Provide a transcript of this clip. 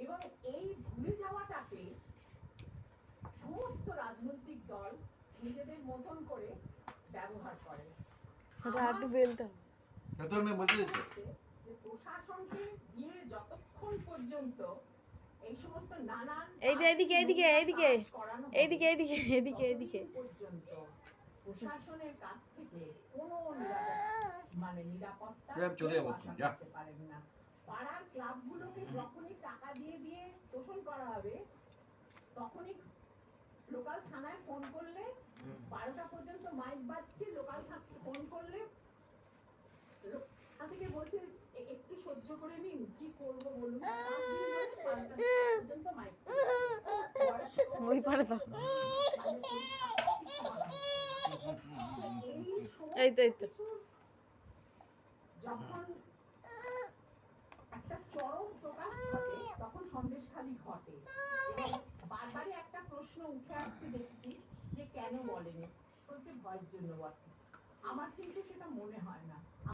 এবং এই ভুলে যাওয়াটাকে সমস্ত রাজনৈতিক দল নিজেদের মতন করে ব্যবহার করে। প্রশাসনকে দিয়ে যতক্ষণ পর্যন্ত এই সমস্ত নানান পর্যন্ত প্রশাসনের কাছ থেকে কোনো নিরাপত্তা করতে পারেন না। পাড়ার ক্লাবগুলোকে যখনই টাকা দিয়ে দিয়ে শোষণ করা হবে, তখনই লোকাল থানায় ফোন করলে 12টা পর্যন্ত মাইক বাজছে, লোকাল থানায় ফোন করলে থেকে বলছে একটু সহ্য করে নিন, কি করবো বলুন, পর্যন্ত মাইক যখন একটা চরম প্রকাশ ঘটে তখন সন্দেশখালি ঘটে। বারবারই একটা প্রশ্ন উঠে আসছে দেখছি যে কেন বলেনি, বলছে ভয়ের জন্য বলে। আমার কিন্তু সেটা মনে হয় না।